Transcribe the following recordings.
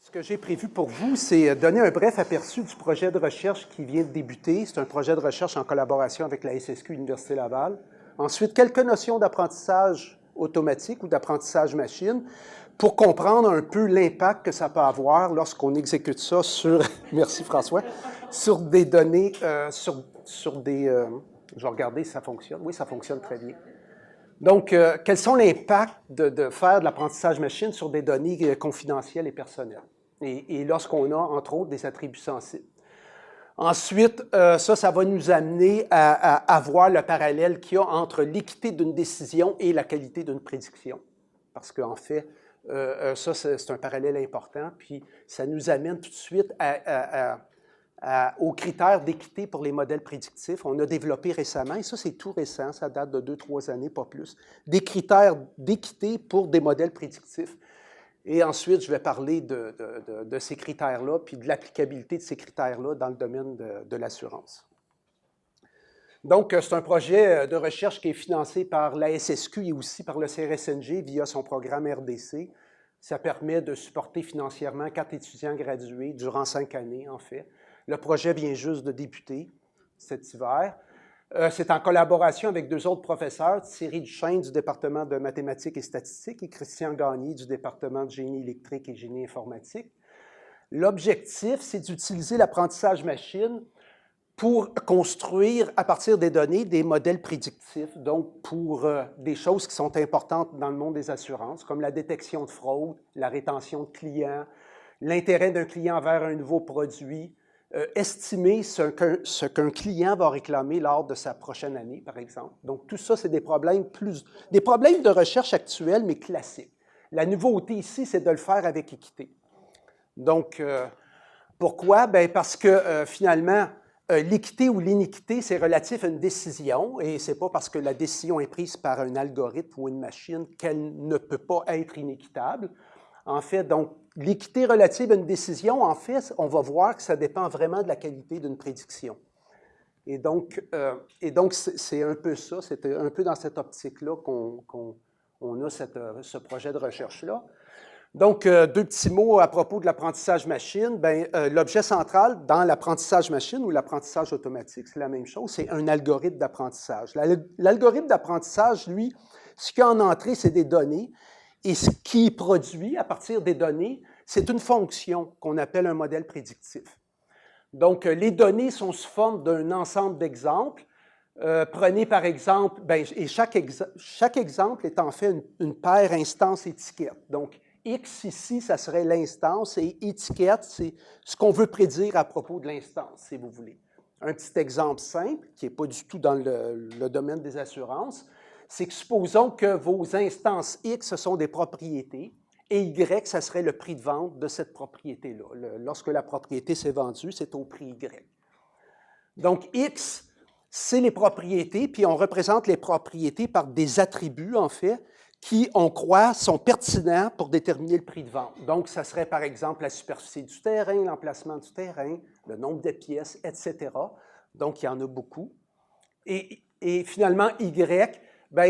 Ce que j'ai prévu pour vous, c'est donner un bref aperçu du projet de recherche qui vient de débuter. C'est un projet de recherche en collaboration avec la SSQ Université Laval. Ensuite, quelques notions d'apprentissage automatique ou d'apprentissage machine pour comprendre un peu l'impact que ça peut avoir lorsqu'on exécute ça sur, merci François, sur des données, sur des, je vais regarder si ça fonctionne. Oui, ça fonctionne très bien. Donc, quels sont les impacts de faire de l'apprentissage machine sur des données confidentielles et personnelles? Et lorsqu'on a, entre autres, des attributs sensibles. Ensuite, ça va nous amener à voir le parallèle qu'il y a entre l'équité d'une décision et la qualité d'une prédiction. Parce qu'en fait, ça, c'est un parallèle important, puis ça nous amène tout de suite aux critères d'équité pour les modèles prédictifs. On a développé récemment, et ça c'est tout récent, ça date de 2-3 années, pas plus, des critères d'équité pour des modèles prédictifs. Et ensuite, je vais parler de ces critères-là, puis de l'applicabilité de ces critères-là dans le domaine de l'assurance. Donc, c'est un projet de recherche qui est financé par la SSQ et aussi par le CRSNG via son programme RDC. Ça permet de supporter financièrement 4 étudiants gradués durant 5 années, en fait. Le projet vient juste de débuter cet hiver. C'est en collaboration avec 2 autres professeurs, Thierry Duchesne du département de mathématiques et statistiques et Christian Gagné du département de génie électrique et génie informatique. L'objectif, c'est d'utiliser l'apprentissage machine pour construire, à partir des données, des modèles prédictifs, donc pour des choses qui sont importantes dans le monde des assurances, comme la détection de fraude, la rétention de clients, l'intérêt d'un client vers un nouveau produit, estimer ce qu'un client va réclamer lors de sa prochaine année, par exemple. Donc, tout ça, c'est des problèmes de recherche actuels, mais classiques. La nouveauté ici, c'est de le faire avec équité. Donc, pourquoi? Bien, parce que finalement, l'équité ou l'iniquité, c'est relatif à une décision, et ce n'est pas parce que la décision est prise par un algorithme ou une machine qu'elle ne peut pas être inéquitable. En fait, donc, l'équité relative à une décision, en fait, on va voir que ça dépend vraiment de la qualité d'une prédiction. Et donc c'est un peu ça, c'est un peu dans cette optique-là qu'on a ce projet de recherche-là. Donc, 2 petits mots à propos de l'apprentissage machine. L'objet central dans l'apprentissage machine ou l'apprentissage automatique, c'est la même chose, c'est un algorithme d'apprentissage. L'algorithme d'apprentissage, lui, ce qu'il y a en entrée, c'est des données. Et ce qui produit à partir des données, c'est une fonction qu'on appelle un modèle prédictif. Donc, les données sont sous forme d'un ensemble d'exemples. Prenez par exemple, et chaque exemple est en fait une paire instance-étiquette. Donc, X ici, ça serait l'instance, et étiquette, c'est ce qu'on veut prédire à propos de l'instance, si vous voulez. Un petit exemple simple, qui n'est pas du tout dans le domaine des assurances, c'est que supposons que vos instances X, ce sont des propriétés, et Y, ça serait le prix de vente de cette propriété-là. Lorsque la propriété s'est vendue, c'est au prix Y. Donc, X, c'est les propriétés, puis on représente les propriétés par des attributs, en fait, qui, on croit, sont pertinents pour déterminer le prix de vente. Donc, ça serait, par exemple, la superficie du terrain, l'emplacement du terrain, le nombre de pièces, etc. Donc, il y en a beaucoup. Et finalement, Y,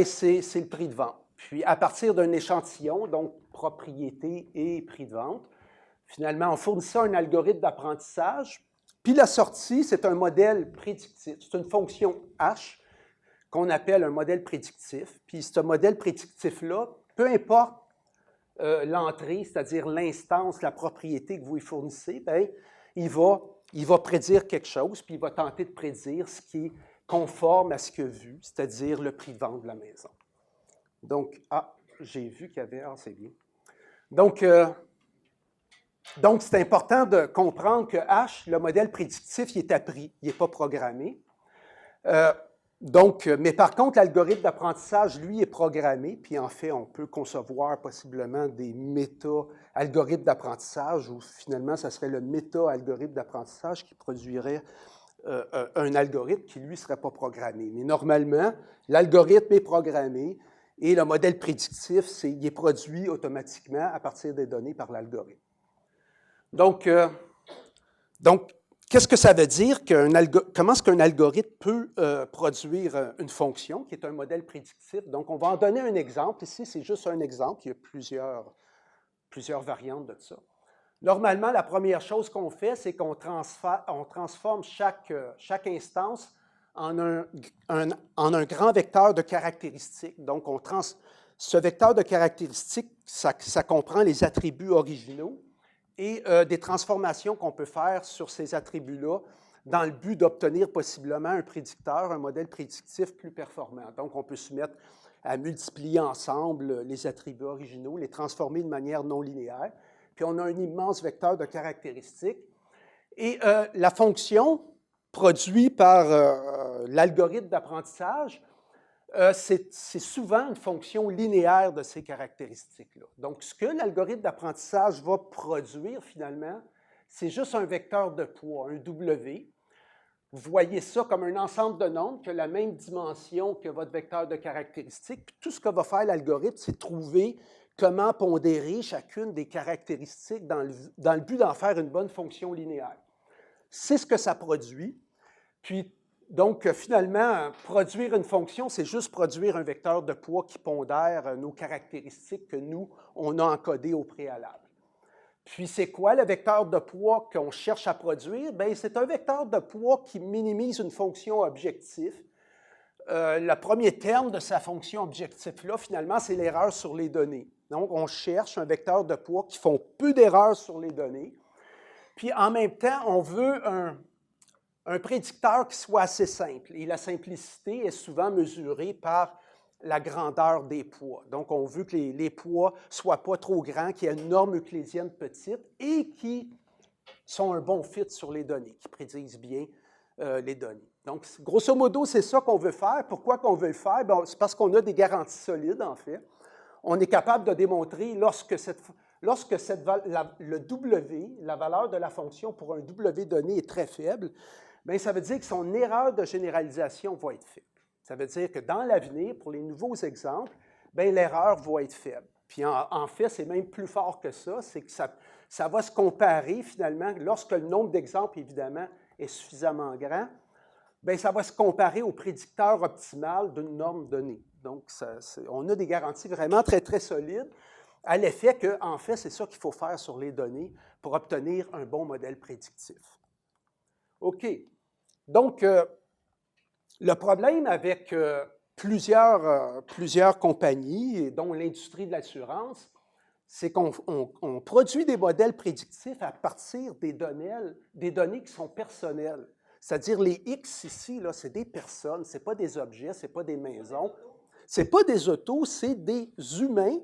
c'est le prix de vente. Puis, à partir d'un échantillon, donc propriété et prix de vente, finalement, on fournit ça à un algorithme d'apprentissage. Puis, la sortie, c'est un modèle prédictif. C'est une fonction H qu'on appelle un modèle prédictif. Puis, ce modèle prédictif-là, peu importe l'entrée, c'est-à-dire l'instance, la propriété que vous lui fournissez, il va prédire quelque chose, puis il va tenter de prédire ce qui est conforme à ce qu'il a vu, c'est-à-dire le prix de vente de la maison. Donc, j'ai vu qu'il y avait... c'est bien. Donc, c'est important de comprendre que H, le modèle prédictif, il est appris, il n'est pas programmé. Mais par contre, l'algorithme d'apprentissage, lui, est programmé, puis en fait, on peut concevoir possiblement des méta-algorithmes d'apprentissage, où finalement, ça serait le méta-algorithme d'apprentissage qui produirait un algorithme qui, lui, ne serait pas programmé. Mais normalement, l'algorithme est programmé et le modèle prédictif, il est produit automatiquement à partir des données par l'algorithme. Donc, qu'est-ce que ça veut dire? Comment est-ce qu'un algorithme peut produire une fonction qui est un modèle prédictif? Donc, on va en donner un exemple. Ici, c'est juste un exemple. Il y a plusieurs variantes de ça. Normalement, la première chose qu'on fait, c'est qu'on transforme chaque instance en un grand vecteur de caractéristiques. Donc, ce vecteur de caractéristiques, ça comprend les attributs originaux et des transformations qu'on peut faire sur ces attributs-là dans le but d'obtenir possiblement un prédicteur, un modèle prédictif plus performant. Donc, on peut se mettre à multiplier ensemble les attributs originaux, les transformer de manière non linéaire. Puis on a un immense vecteur de caractéristiques. Et la fonction produite par l'algorithme d'apprentissage, c'est souvent une fonction linéaire de ces caractéristiques-là. Donc, ce que l'algorithme d'apprentissage va produire finalement, c'est juste un vecteur de poids, un W. Vous voyez ça comme un ensemble de nombres qui a la même dimension que votre vecteur de caractéristiques. Puis tout ce que va faire l'algorithme, c'est trouver comment pondérer chacune des caractéristiques dans le but d'en faire une bonne fonction linéaire. C'est ce que ça produit. Puis, donc, finalement, produire une fonction, c'est juste produire un vecteur de poids qui pondère nos caractéristiques que nous, on a encodées au préalable. Puis, c'est quoi le vecteur de poids qu'on cherche à produire? Bien, c'est un vecteur de poids qui minimise une fonction objectif. Le premier terme de sa fonction objectif-là, finalement, c'est l'erreur sur les données. Donc, on cherche un vecteur de poids qui font peu d'erreurs sur les données. Puis, en même temps, on veut un prédicteur qui soit assez simple. Et la simplicité est souvent mesurée par la grandeur des poids. Donc, on veut que les poids ne soient pas trop grands, qu'il y ait une norme euclidienne petite et qui sont un bon fit sur les données, qui prédisent bien les données. Donc, grosso modo, c'est ça qu'on veut faire. Pourquoi qu'on veut le faire? Bon, c'est parce qu'on a des garanties solides, en fait. On est capable de démontrer lorsque le W, la valeur de la fonction pour un W donné est très faible, bien, ça veut dire que son erreur de généralisation va être faible. Ça veut dire que dans l'avenir, pour les nouveaux exemples, bien, l'erreur va être faible. Puis en fait, c'est même plus fort que ça, c'est que ça va se comparer finalement, lorsque le nombre d'exemples, évidemment, est suffisamment grand, bien, ça va se comparer au prédicteur optimal d'une norme donnée. Donc, on a des garanties vraiment très, très solides à l'effet qu'en fait, c'est ça qu'il faut faire sur les données pour obtenir un bon modèle prédictif. OK. Donc, le problème avec plusieurs compagnies, dont l'industrie de l'assurance, c'est qu'on produit des modèles prédictifs à partir des données qui sont personnelles. C'est-à-dire les X ici, là, c'est des personnes, ce n'est pas des objets, ce n'est pas des maisons, ce n'est pas des autos, c'est des humains.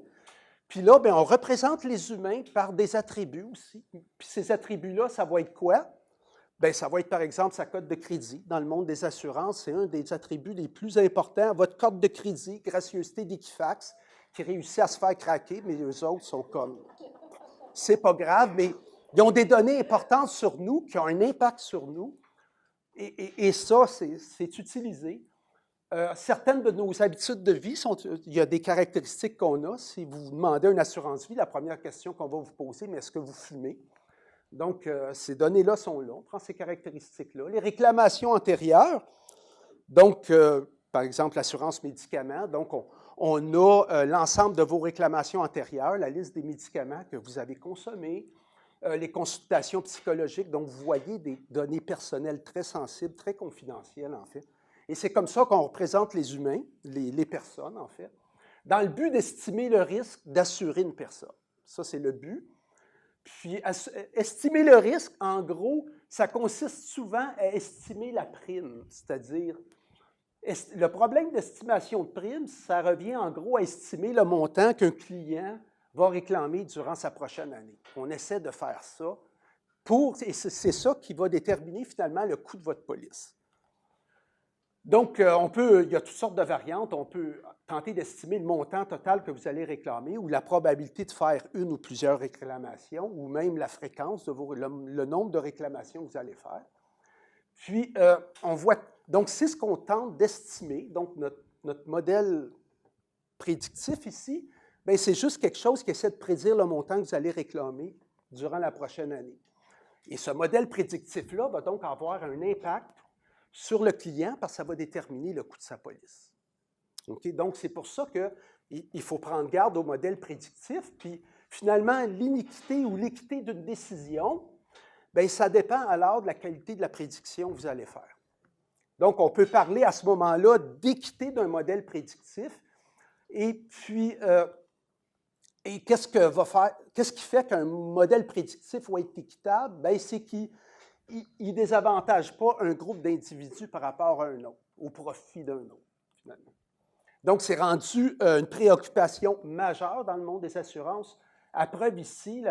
Puis là, bien, on représente les humains par des attributs aussi. Puis ces attributs-là, ça va être quoi? Bien, ça va être, par exemple, sa cote de crédit. Dans le monde des assurances, c'est un des attributs les plus importants. Votre cote de crédit, gracieuseté d'Equifax, qui réussit à se faire craquer, mais les autres sont comme... C'est pas grave, mais ils ont des données importantes sur nous, qui ont un impact sur nous. Et ça, c'est utilisé. Certaines de nos habitudes de vie, il y a des caractéristiques qu'on a. Si vous demandez une assurance vie, la première question qu'on va vous poser, mais est-ce que vous fumez? Donc, ces données-là sont là. On prend ces caractéristiques-là. Les réclamations antérieures, donc, par exemple, l'assurance médicaments, donc on a l'ensemble de vos réclamations antérieures, la liste des médicaments que vous avez consommés, les consultations psychologiques, donc vous voyez des données personnelles très sensibles, très confidentielles, en fait. Et c'est comme ça qu'on représente les humains, les personnes, en fait, dans le but d'estimer le risque d'assurer une personne. Ça, c'est le but. Puis, estimer le risque, en gros, ça consiste souvent à estimer la prime, c'est-à-dire, le problème d'estimation de prime, ça revient en gros à estimer le montant qu'un client va réclamer durant sa prochaine année. On essaie de faire ça et c'est ça qui va déterminer finalement le coût de votre police. Donc, il y a toutes sortes de variantes. On peut tenter d'estimer le montant total que vous allez réclamer ou la probabilité de faire une ou plusieurs réclamations ou même la fréquence, le nombre de réclamations que vous allez faire. Puis, on voit, donc c'est ce qu'on tente d'estimer. Donc, notre modèle prédictif ici, bien, c'est juste quelque chose qui essaie de prédire le montant que vous allez réclamer durant la prochaine année. Et ce modèle prédictif-là va donc avoir un impact sur le client parce que ça va déterminer le coût de sa police. Okay? Donc, c'est pour ça qu'il faut prendre garde au modèle prédictif. Puis, Finalement, l'iniquité ou l'équité d'une décision, bien, ça dépend alors de la qualité de la prédiction que vous allez faire. Donc, on peut parler à ce moment-là d'équité d'un modèle prédictif. Et puis, qu'est-ce qui fait qu'un modèle prédictif va être équitable? Bien, c'est qu'il ne désavantage pas un groupe d'individus par rapport à un autre, au profit d'un autre, finalement. Donc, c'est rendu une préoccupation majeure dans le monde des assurances. À preuve ici,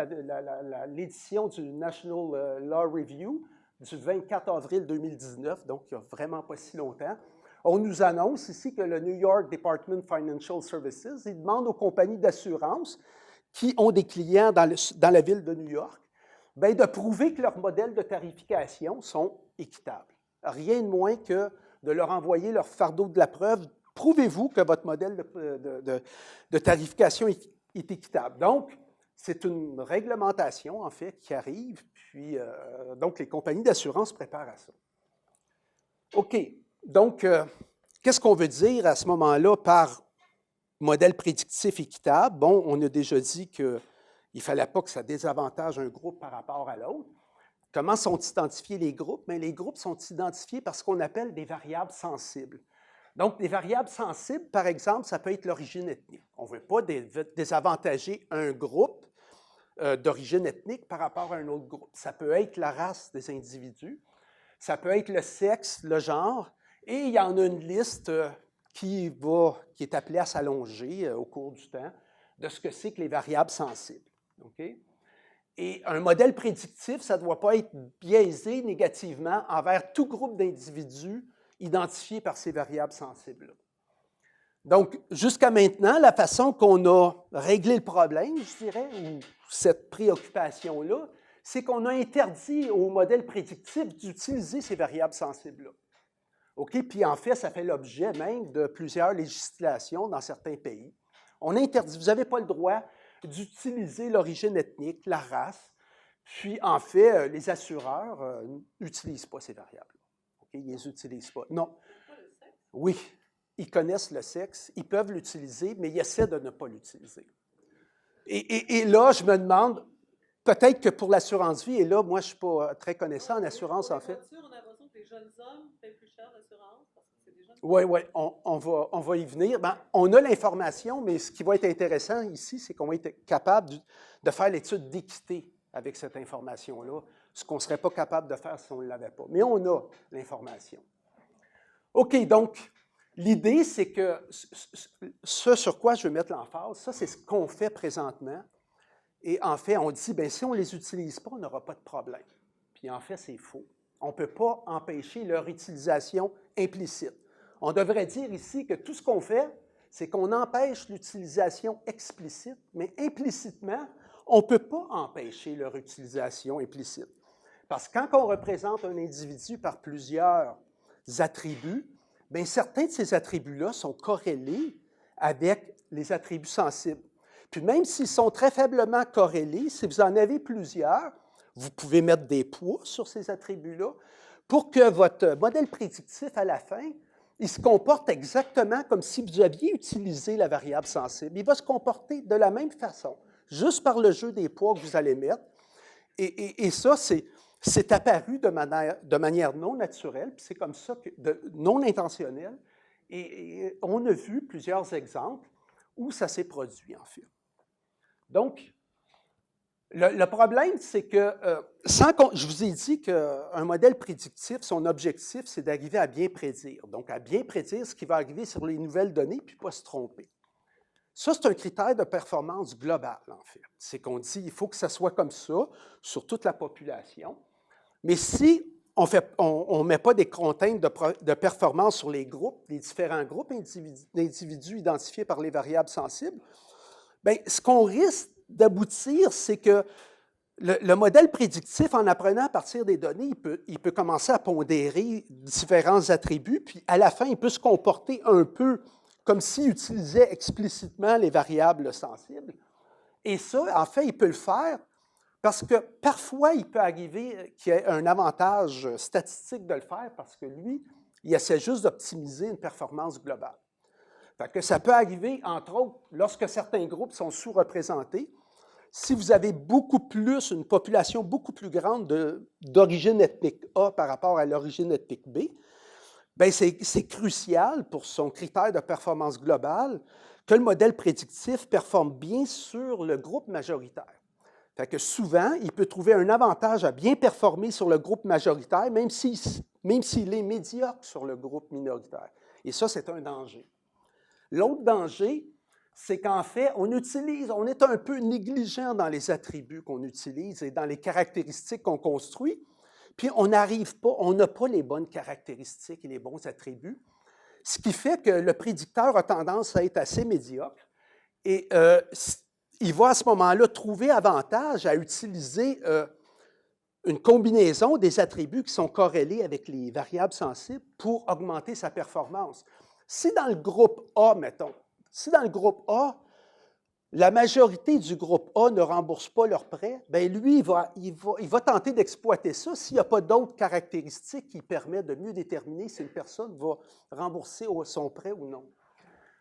l'édition du National Law Review du 24 avril 2019, donc il n'y a vraiment pas si longtemps, on nous annonce ici que le New York Department of Financial Services, il demande aux compagnies d'assurance qui ont des clients dans la ville de New York, bien, de prouver que leurs modèles de tarification sont équitables. Rien de moins que de leur envoyer leur fardeau de la preuve. Prouvez-vous que votre modèle de tarification est équitable. Donc, c'est une réglementation, en fait, qui arrive, puis donc les compagnies d'assurance préparent à ça. OK, donc, qu'est-ce qu'on veut dire à ce moment-là par modèle prédictif équitable? Bon, on a déjà dit qu'il ne fallait pas que ça désavantage un groupe par rapport à l'autre. Comment sont identifiés les groupes? Bien, les groupes sont identifiés par ce qu'on appelle des variables sensibles. Donc, des variables sensibles, par exemple, ça peut être l'origine ethnique. On ne veut pas désavantager un groupe d'origine ethnique par rapport à un autre groupe. Ça peut être la race des individus, ça peut être le sexe, le genre, et il y en a une liste qui est appelée à s'allonger au cours du temps de ce que c'est que les variables sensibles. Okay? Et un modèle prédictif, ça ne doit pas être biaisé négativement envers tout groupe d'individus identifiés par ces variables sensibles-là. Donc, jusqu'à maintenant, la façon qu'on a réglé le problème, je dirais, ou cette préoccupation-là, c'est qu'on a interdit au modèle prédictif d'utiliser ces variables sensibles-là. OK? Puis en fait, ça fait l'objet même de plusieurs législations dans certains pays. On interdit, vous n'avez pas le droit d'utiliser l'origine ethnique, la race, puis en fait, les assureurs n'utilisent pas ces variables. OK? Ils ne les utilisent pas. Non. Oui, ils connaissent le sexe, ils peuvent l'utiliser, mais ils essaient de ne pas l'utiliser. Et là, je me demande, peut-être que pour l'assurance vie, et là, moi, je ne suis pas très connaissant en assurance, en fait. On a l'impression que les jeunes hommes paient plus cher l'assurance parce que c'est des jeunes. Oui, on va y venir. Ben, on a l'information, mais ce qui va être intéressant ici, c'est qu'on va être capable de faire l'étude d'équité avec cette information-là, ce qu'on ne serait pas capable de faire si on ne l'avait pas. Mais on a l'information. OK, donc, l'idée, c'est que ce sur quoi je veux mettre l'emphase, ça, c'est ce qu'on fait présentement. Et en fait, on dit, bien, si on ne les utilise pas, on n'aura pas de problème. Puis en fait, c'est faux. On ne peut pas empêcher leur utilisation implicite. On devrait dire ici que tout ce qu'on fait, c'est qu'on empêche l'utilisation explicite, mais implicitement, on ne peut pas empêcher leur utilisation implicite. Parce que quand on représente un individu par plusieurs attributs, bien, certains de ces attributs-là sont corrélés avec les attributs sensibles. Puis même s'ils sont très faiblement corrélés, si vous en avez plusieurs, vous pouvez mettre des poids sur ces attributs-là pour que votre modèle prédictif, à la fin, il se comporte exactement comme si vous aviez utilisé la variable sensible. Il va se comporter de la même façon, juste par le jeu des poids que vous allez mettre. Et ça, c'est apparu de manière non naturelle, puis c'est comme ça, non intentionnelle. Et on a vu plusieurs exemples où ça s'est produit, en fait. Donc, le problème, c'est que, je vous ai dit qu'un modèle prédictif, son objectif, c'est d'arriver à bien prédire. Donc, à bien prédire ce qui va arriver sur les nouvelles données, puis pas se tromper. Ça, c'est un critère de performance global, en fait. C'est qu'on dit qu'il faut que ça soit comme ça sur toute la population. Mais si on ne met pas des contraintes de performance sur les groupes, les différents groupes d'individus identifiés par les variables sensibles, bien, ce qu'on risque d'aboutir, c'est que le modèle prédictif, en apprenant à partir des données, il peut commencer à pondérer différents attributs, puis à la fin, il peut se comporter un peu comme s'il utilisait explicitement les variables sensibles. Et ça, en fait, il peut le faire parce que parfois, il peut arriver qu'il y ait un avantage statistique de le faire parce que lui, il essaie juste d'optimiser une performance globale. Fait que ça peut arriver, entre autres, lorsque certains groupes sont sous-représentés, Si vous avez une population beaucoup plus grande d'origine ethnique A par rapport à l'origine ethnique B, bien, c'est crucial pour son critère de performance globale que le modèle prédictif performe bien sur le groupe majoritaire. Fait que souvent, il peut trouver un avantage à bien performer sur le groupe majoritaire, même s'il est médiocre sur le groupe minoritaire. Et ça, c'est un danger. L'autre danger, c'est qu'en fait, on est un peu négligent dans les attributs qu'on utilise et dans les caractéristiques qu'on construit, puis on n'a pas les bonnes caractéristiques et les bons attributs, ce qui fait que le prédicteur a tendance à être assez médiocre et il va à ce moment-là trouver avantage à utiliser une combinaison des attributs qui sont corrélés avec les variables sensibles pour augmenter sa performance. Si dans le groupe A, mettons, la majorité du groupe A ne rembourse pas leurs prêts, bien lui, il va tenter d'exploiter ça s'il n'y a pas d'autres caractéristiques qui permettent de mieux déterminer si une personne va rembourser son prêt ou non.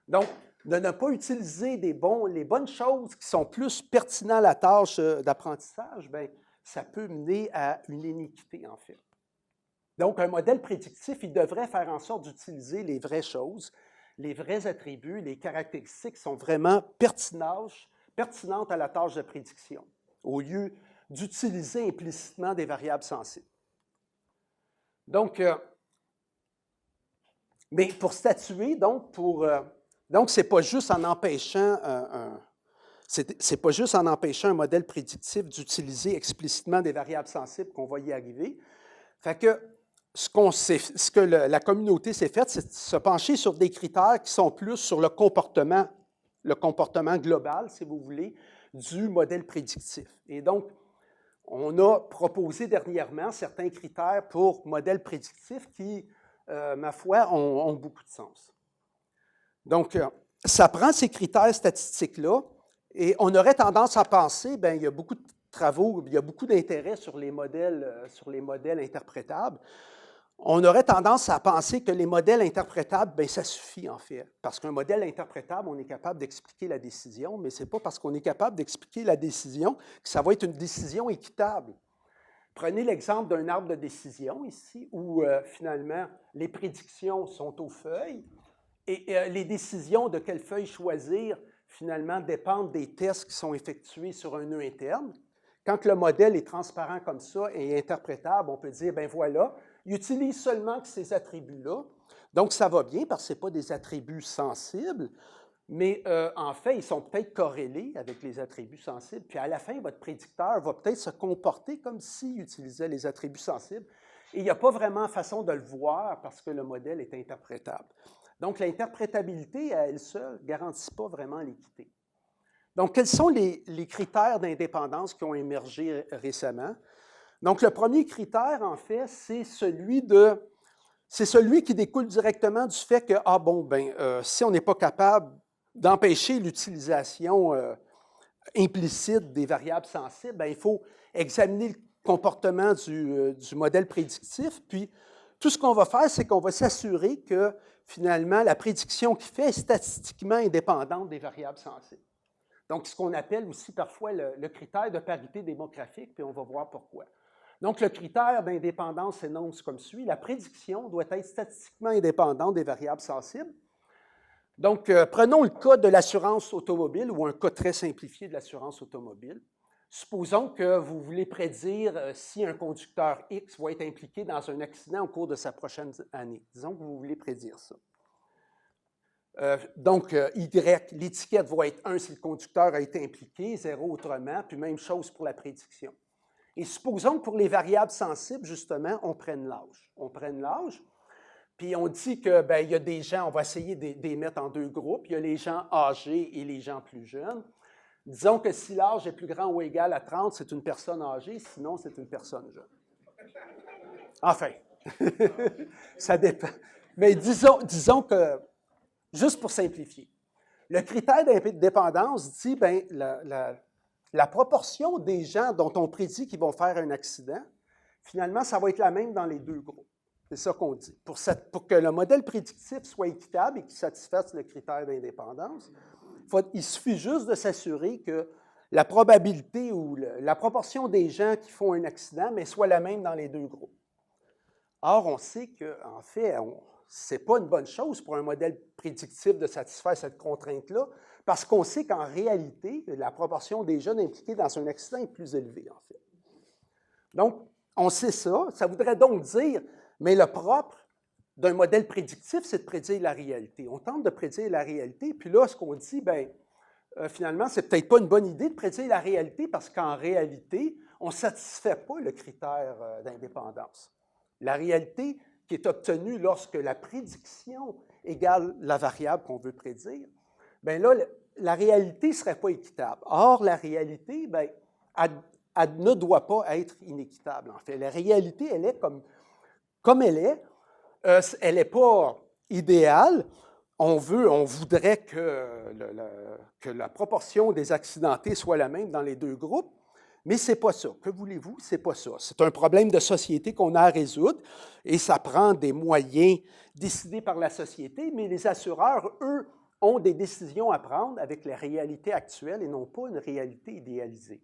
Donc, de ne pas utiliser les bonnes choses qui sont plus pertinentes à la tâche d'apprentissage, bien, ça peut mener à une iniquité, en fait. Donc, un modèle prédictif, il devrait faire en sorte d'utiliser les vraies choses, les vrais attributs, les caractéristiques qui sont vraiment pertinentes à la tâche de prédiction, au lieu d'utiliser implicitement des variables sensibles. Donc, mais pour statuer, donc c'est pas juste en empêchant un modèle prédictif d'utiliser explicitement des variables sensibles qu'on va y arriver. Fait que ce que la communauté s'est faite, c'est de se pencher sur des critères qui sont plus sur le comportement global, si vous voulez, du modèle prédictif. Et donc, on a proposé dernièrement certains critères pour modèles prédictifs qui, ma foi, ont beaucoup de sens. Donc, ça prend ces critères statistiques-là et on aurait tendance à penser, bien, il y a beaucoup de travaux, il y a beaucoup d'intérêt sur les modèles interprétables. On aurait tendance à penser que les modèles interprétables, bien, ça suffit en fait. Parce qu'un modèle interprétable, on est capable d'expliquer la décision, mais ce n'est pas parce qu'on est capable d'expliquer la décision que ça va être une décision équitable. Prenez l'exemple d'un arbre de décision ici, où finalement les prédictions sont aux feuilles et les décisions de quelle feuille choisir, finalement, dépendent des tests qui sont effectués sur un nœud interne. Quand le modèle est transparent comme ça et interprétable, on peut dire, bien voilà, il utilise seulement ces attributs-là. Donc, ça va bien parce que ce n'est pas des attributs sensibles, mais en fait, ils sont peut-être corrélés avec les attributs sensibles. Puis à la fin, votre prédicteur va peut-être se comporter comme s'il utilisait les attributs sensibles. Et il n'y a pas vraiment façon de le voir parce que le modèle est interprétable. Donc, l'interprétabilité à elle seule ne garantit pas vraiment l'équité. Donc, quels sont les critères d'indépendance qui ont émergé récemment? Donc, le premier critère, en fait, c'est celui qui découle directement du fait que, si on n'est pas capable d'empêcher l'utilisation implicite des variables sensibles, bien, il faut examiner le comportement du modèle prédictif, puis tout ce qu'on va faire, c'est qu'on va s'assurer que, finalement, la prédiction qu'il fait est statistiquement indépendante des variables sensibles. Donc, ce qu'on appelle aussi parfois le critère de parité démographique, puis on va voir pourquoi. Donc, le critère d'indépendance s'énonce comme suit. La prédiction doit être statistiquement indépendante des variables sensibles. Donc, prenons le cas de l'assurance automobile ou un cas très simplifié de l'assurance automobile. Supposons que vous voulez prédire si un conducteur X va être impliqué dans un accident au cours de sa prochaine année. Disons que vous voulez prédire ça. Donc, Y, l'étiquette va être 1 si le conducteur a été impliqué, 0 autrement, puis même chose pour la prédiction. Et supposons que pour les variables sensibles, justement, on prenne l'âge. Puis on dit que, bien, il y a des gens, on va essayer de les mettre en deux groupes. Il y a les gens âgés et les gens plus jeunes. Disons que si l'âge est plus grand ou égal à 30, c'est une personne âgée, sinon c'est une personne jeune. Enfin, ça dépend. Mais disons que, juste pour simplifier, le critère d'indépendance dit, bien, la proportion des gens dont on prédit qu'ils vont faire un accident, finalement, ça va être la même dans les deux groupes. C'est ça qu'on dit. Pour que le modèle prédictif soit équitable et qu'il satisfasse le critère d'indépendance, il suffit juste de s'assurer que la probabilité ou la proportion des gens qui font un accident mais soit la même dans les deux groupes. Or, on sait qu'en fait, ce n'est pas une bonne chose pour un modèle prédictif de satisfaire cette contrainte-là, parce qu'on sait qu'en réalité, la proportion des jeunes impliqués dans un accident est plus élevée, en fait. Donc, on sait ça. Ça voudrait donc dire, mais le propre d'un modèle prédictif, c'est de prédire la réalité. On tente de prédire la réalité, puis là, ce qu'on dit, bien, finalement, c'est peut-être pas une bonne idée de prédire la réalité parce qu'en réalité, on ne satisfait pas le critère d'indépendance. La réalité qui est obtenue lorsque la prédiction égale la variable qu'on veut prédire, bien là, la réalité ne serait pas équitable. Or, la réalité, bien, elle ne doit pas être inéquitable, en fait. La réalité, elle est comme elle est. Elle n'est pas idéale. On voudrait que la proportion des accidentés soit la même dans les deux groupes, mais ce n'est pas ça. Que voulez-vous? Ce n'est pas ça. C'est un problème de société qu'on a à résoudre et ça prend des moyens décidés par la société, mais les assureurs, eux, ont des décisions à prendre avec les réalités actuelles et non pas une réalité idéalisée.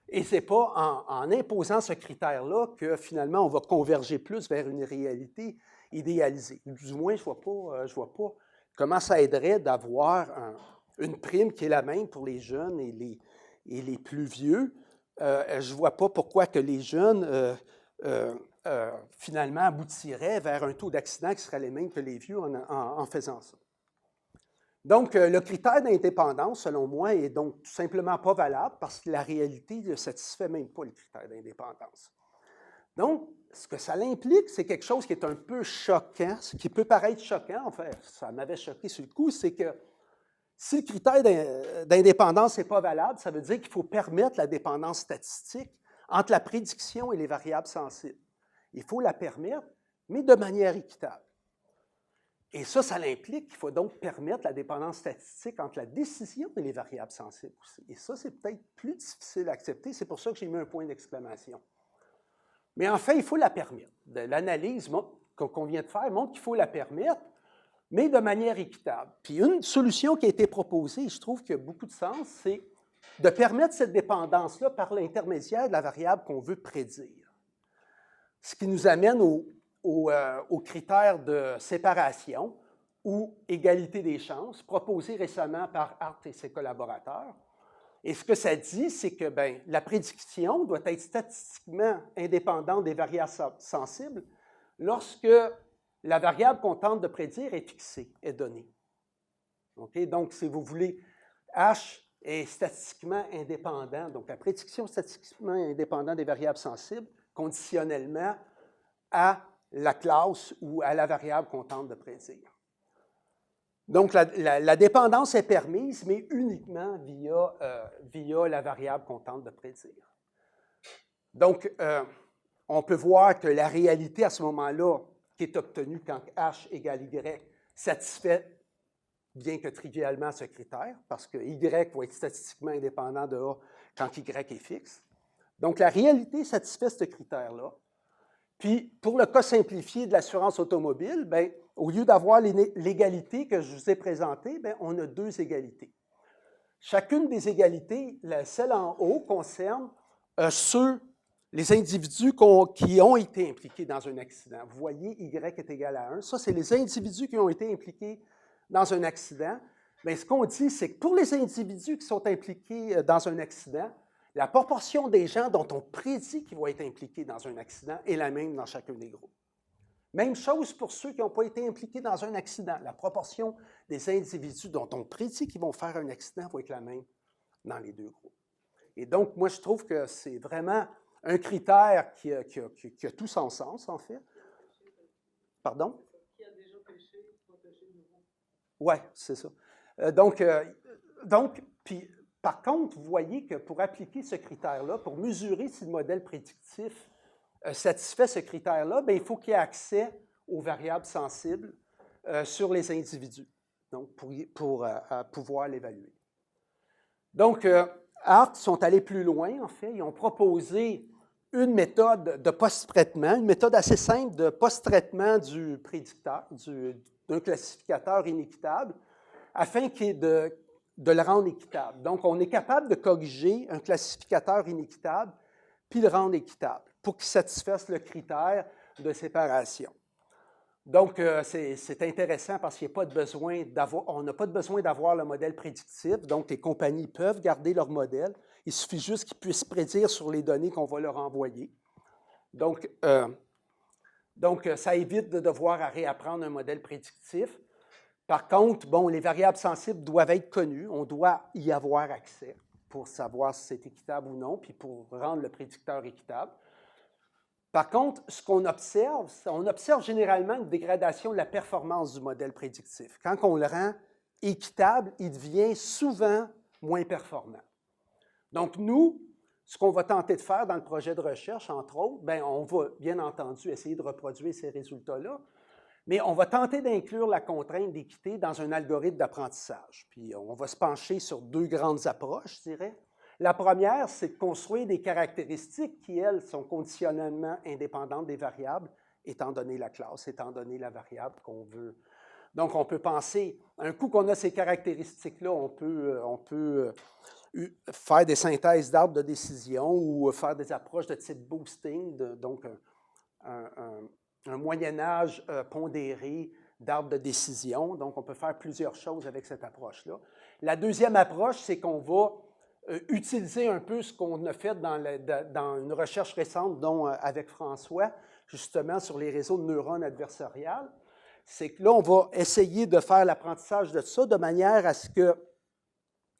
Et ce n'est pas en imposant ce critère-là que finalement on va converger plus vers une réalité idéalisée. Du moins, je ne vois pas comment ça aiderait d'avoir une prime qui est la même pour les jeunes et les plus vieux. Je ne vois pas pourquoi que les jeunes, finalement, aboutiraient vers un taux d'accident qui serait le même que les vieux en faisant ça. Donc, le critère d'indépendance, selon moi, est donc tout simplement pas valable parce que la réalité ne satisfait même pas le critère d'indépendance. Donc, ce que ça implique, c'est quelque chose qui est un peu choquant, ce qui peut paraître choquant, en fait, ça m'avait choqué sur le coup, c'est que si le critère d'indépendance n'est pas valable, ça veut dire qu'il faut permettre la dépendance statistique entre la prédiction et les variables sensibles. Il faut la permettre, mais de manière équitable. Et ça implique qu'il faut donc permettre la dépendance statistique entre la décision et les variables sensibles aussi. Et ça, c'est peut-être plus difficile à accepter. C'est pour ça que j'ai mis un point d'exclamation. Mais enfin, il faut la permettre. L'analyse qu'on vient de faire montre qu'il faut la permettre, mais de manière équitable. Puis une solution qui a été proposée, je trouve qu'il y a beaucoup de sens, c'est de permettre cette dépendance-là par l'intermédiaire de la variable qu'on veut prédire. Ce qui nous amène au critère de séparation ou égalité des chances, proposé récemment par Hart et ses collaborateurs. Et ce que ça dit, c'est que la prédiction doit être statistiquement indépendante des variables sensibles lorsque la variable qu'on tente de prédire est fixée, est donnée. Okay? Donc, si vous voulez, H est statistiquement indépendant, donc la prédiction statistiquement indépendante des variables sensibles, conditionnellement à la classe ou à la variable qu'on tente de prédire. Donc, la dépendance est permise, mais uniquement via la variable qu'on tente de prédire. Donc, on peut voir que la réalité à ce moment-là, qui est obtenue quand H égale Y, satisfait bien que trivialement ce critère, parce que Y va être statistiquement indépendant de A quand Y est fixe. Donc, la réalité satisfait ce critère-là. Puis, pour le cas simplifié de l'assurance automobile, au lieu d'avoir l'égalité que je vous ai présentée, on a deux égalités. Chacune des égalités, celle en haut, concerne les individus qui ont été impliqués dans un accident. Vous voyez, Y est égal à 1. Ça, c'est les individus qui ont été impliqués dans un accident. Bien, ce qu'on dit, c'est que pour les individus qui sont impliqués dans un accident, la proportion des gens dont on prédit qu'ils vont être impliqués dans un accident est la même dans chacun des groupes. Même chose pour ceux qui n'ont pas été impliqués dans un accident. La proportion des individus dont on prédit qu'ils vont faire un accident va être la même dans les deux groupes. Et donc, moi, je trouve que c'est vraiment un critère qui a tout son sens, en fait. Pardon? Qui a déjà péché, pas péché de nouveau. Oui, c'est ça. Puis, par contre, vous voyez que pour appliquer ce critère-là, pour mesurer si le modèle prédictif satisfait ce critère-là, il faut qu'il y ait accès aux variables sensibles sur les individus, donc pour pouvoir l'évaluer. Donc, Hart sont allés plus loin, en fait. Ils ont proposé une méthode de post-traitement, une méthode assez simple de post-traitement du prédicteur, d'un classificateur inéquitable, afin qu'il y ait de le rendre équitable. Donc, on est capable de corriger un classificateur inéquitable puis le rendre équitable pour qu'il satisfasse le critère de séparation. Donc, c'est intéressant parce qu'il n'y a pas de besoin d'avoir, on n'a pas de besoin d'avoir le modèle prédictif. Donc, les compagnies peuvent garder leur modèle. Il suffit juste qu'ils puissent prédire sur les données qu'on va leur envoyer. Donc, ça évite de devoir réapprendre un modèle prédictif. Par contre, bon, les variables sensibles doivent être connues. On doit y avoir accès pour savoir si c'est équitable ou non, puis pour rendre le prédicteur équitable. Par contre, ce qu'on observe, on observe généralement une dégradation de la performance du modèle prédictif. Quand on le rend équitable, il devient souvent moins performant. Donc, nous, ce qu'on va tenter de faire dans le projet de recherche, entre autres, bien, on va bien entendu essayer de reproduire ces résultats-là, mais on va tenter d'inclure la contrainte d'équité dans un algorithme d'apprentissage. Puis, on va se pencher sur deux grandes approches, je dirais. La première, c'est de construire des caractéristiques qui, elles, sont conditionnellement indépendantes des variables, étant donné la classe, étant donné la variable qu'on veut. Donc, on peut penser, un coup qu'on a ces caractéristiques-là, on peut faire des synthèses d'arbres de décision ou faire des approches de type boosting, donc un moyen-âge pondéré d'arbres de décision. Donc, on peut faire plusieurs choses avec cette approche-là. La deuxième approche, c'est qu'on va utiliser un peu ce qu'on a fait dans une recherche récente, dont avec François, justement sur les réseaux de neurones adversariales. C'est que là, on va essayer de faire l'apprentissage de ça de manière à ce que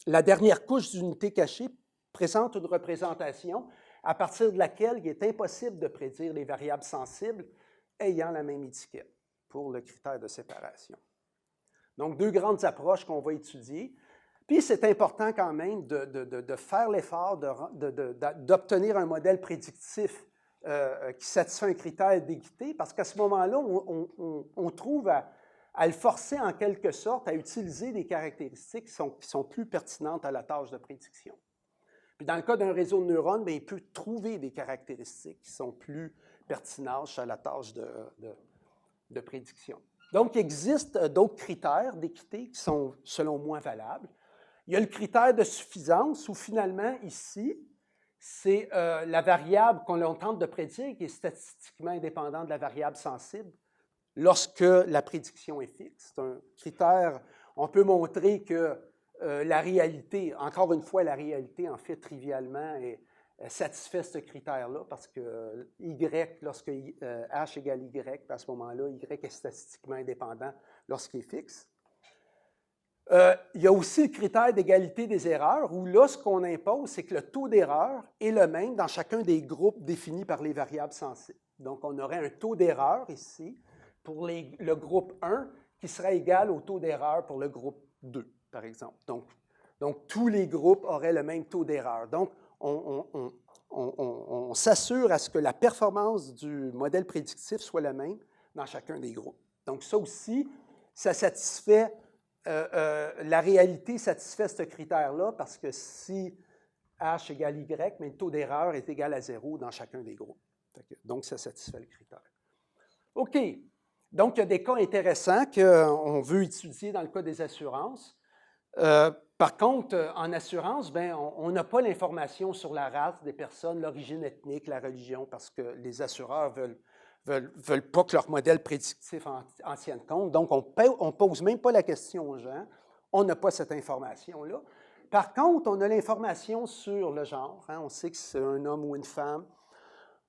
la dernière couche d'unité cachée présente une représentation à partir de laquelle il est impossible de prédire les variables sensibles ayant la même étiquette pour le critère de séparation. Donc, deux grandes approches qu'on va étudier. Puis, c'est important quand même de faire l'effort d'obtenir un modèle prédictif qui satisfait un critère d'équité, parce qu'à ce moment-là, on trouve à le forcer en quelque sorte à utiliser des caractéristiques qui sont plus pertinentes à la tâche de prédiction. Puis, dans le cas d'un réseau de neurones, bien, il peut trouver des caractéristiques qui sont plus pertinentes à la tâche de prédiction. Donc, il existe d'autres critères d'équité qui sont, selon moi, valables. Il y a le critère de suffisance où finalement, ici, c'est la variable qu'on tente de prédire qui est statistiquement indépendante de la variable sensible lorsque la prédiction est fixe. C'est un critère, on peut montrer que la réalité, encore une fois, la réalité, en fait, trivialement, satisfait ce critère-là parce que Y, lorsque H égale Y, à ce moment-là, Y est statistiquement indépendant lorsqu'il est fixe. Il y a aussi le critère d'égalité des erreurs, où là, ce qu'on impose, c'est que le taux d'erreur est le même dans chacun des groupes définis par les variables sensibles. Donc, on aurait un taux d'erreur ici pour le groupe 1 qui serait égal au taux d'erreur pour le groupe 2, par exemple. Donc tous les groupes auraient le même taux d'erreur. Donc, on s'assure à ce que la performance du modèle prédictif soit la même dans chacun des groupes. Donc, ça aussi, ça satisfait... la réalité satisfait ce critère-là parce que si H égale Y, mais le taux d'erreur est égal à 0 dans chacun des groupes. Donc, ça satisfait le critère. OK. Donc, il y a des cas intéressants qu'on veut étudier dans le cas des assurances. Par contre, en assurance, bien, on n'a pas l'information sur la race des personnes, l'origine ethnique, la religion, parce que les assureurs veulent pas que leur modèle prédictif en tienne compte. Donc, on ne pose même pas la question aux gens. On n'a pas cette information-là. Par contre, on a l'information sur le genre. Hein, on sait que c'est un homme ou une femme.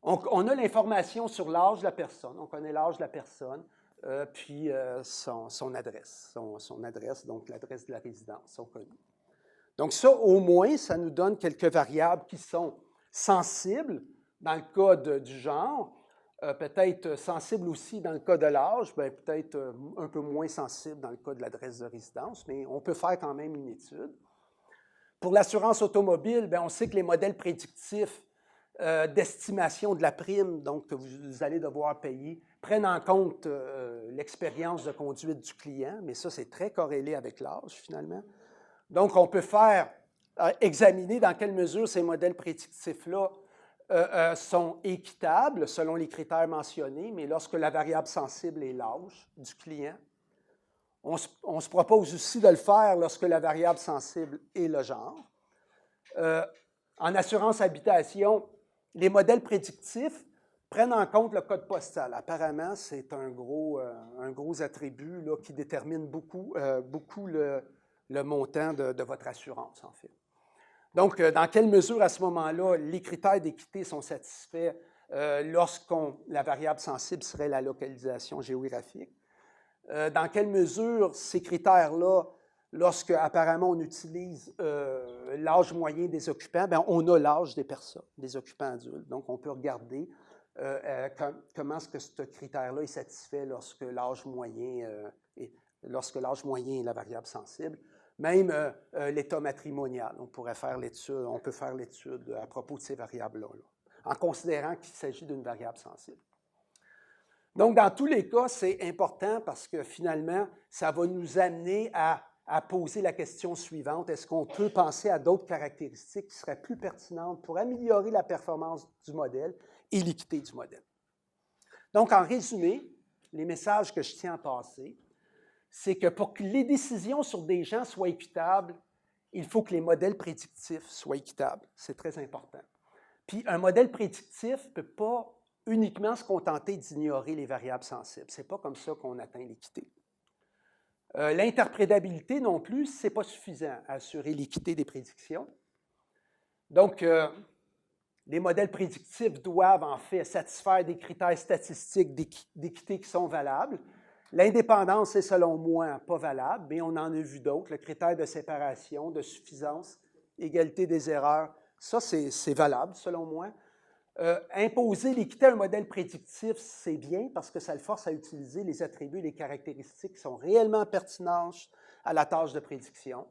On a l'information sur l'âge de la personne. On connaît l'âge de la personne, puis son adresse. Son adresse, donc l'adresse de la résidence, sont connues. Donc ça, au moins, ça nous donne quelques variables qui sont sensibles dans le cas du genre, peut-être sensible aussi dans le cas de l'âge, peut-être un peu moins sensible dans le cas de l'adresse de résidence, mais on peut faire quand même une étude. Pour l'assurance automobile, bien, on sait que les modèles prédictifs d'estimation de la prime, donc que vous allez devoir payer, prennent en compte l'expérience de conduite du client, mais ça, c'est très corrélé avec l'âge, finalement. Donc, on peut examiner dans quelle mesure ces modèles prédictifs-là sont équitables selon les critères mentionnés, mais lorsque la variable sensible est l'âge du client. On se propose aussi de le faire lorsque la variable sensible est le genre. En assurance habitation, les modèles prédictifs prennent en compte le code postal. Apparemment, c'est un gros attribut là, qui détermine beaucoup le montant de votre assurance, en fait. Donc, dans quelle mesure, à ce moment-là, les critères d'équité sont satisfaits la variable sensible serait la localisation géographique? Dans quelle mesure ces critères-là, lorsque apparemment on utilise l'âge moyen des occupants, bien, on a l'âge des personnes, des occupants adultes. Donc, on peut regarder comment est-ce que ce critère-là est satisfait lorsque l'âge moyen est la variable sensible. Même l'état matrimonial, on peut faire l'étude à propos de ces variables-là, en considérant qu'il s'agit d'une variable sensible. Donc, dans tous les cas, c'est important parce que finalement, ça va nous amener à poser la question suivante. Est-ce qu'on peut penser à d'autres caractéristiques qui seraient plus pertinentes pour améliorer la performance du modèle et l'équité du modèle? Donc, en résumé, les messages que je tiens à passer, c'est que pour que les décisions sur des gens soient équitables, il faut que les modèles prédictifs soient équitables. C'est très important. Puis, un modèle prédictif ne peut pas uniquement se contenter d'ignorer les variables sensibles. Ce n'est pas comme ça qu'on atteint l'équité. L'interprétabilité non plus, ce n'est pas suffisant à assurer l'équité des prédictions. Donc, les modèles prédictifs doivent en fait satisfaire des critères statistiques d'équité qui sont valables. L'indépendance est, selon moi, pas valable, mais on en a vu d'autres. Le critère de séparation, de suffisance, égalité des erreurs, ça, c'est valable, selon moi. Imposer l'équité à un modèle prédictif, c'est bien parce que ça le force à utiliser les attributs et les caractéristiques qui sont réellement pertinentes à la tâche de prédiction.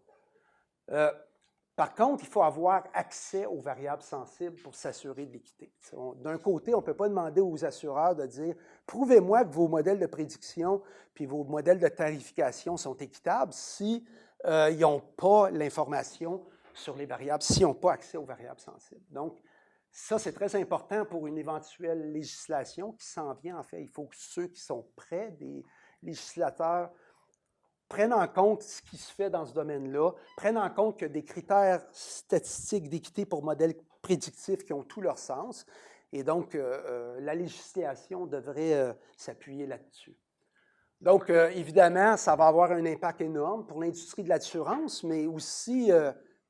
Par contre, il faut avoir accès aux variables sensibles pour s'assurer de l'équité. D'un côté, on ne peut pas demander aux assureurs de dire « Prouvez-moi que vos modèles de prédiction puis vos modèles de tarification sont équitables » si ils n'ont pas l'information sur les variables, s'ils n'ont pas accès aux variables sensibles. Donc, ça, c'est très important pour une éventuelle législation qui s'en vient. En fait, il faut que ceux qui sont près des législateurs prennent en compte ce qui se fait dans ce domaine-là, prennent en compte que des critères statistiques d'équité pour modèles prédictifs qui ont tout leur sens. Et donc, la législation devrait s'appuyer là-dessus. Donc, évidemment, ça va avoir un impact énorme pour l'industrie de l'assurance, mais aussi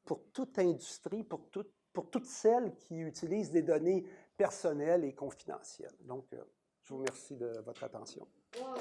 pour toute industrie, pour toutes celles qui utilisent des données personnelles et confidentielles. Donc, je vous remercie de votre attention. Wow.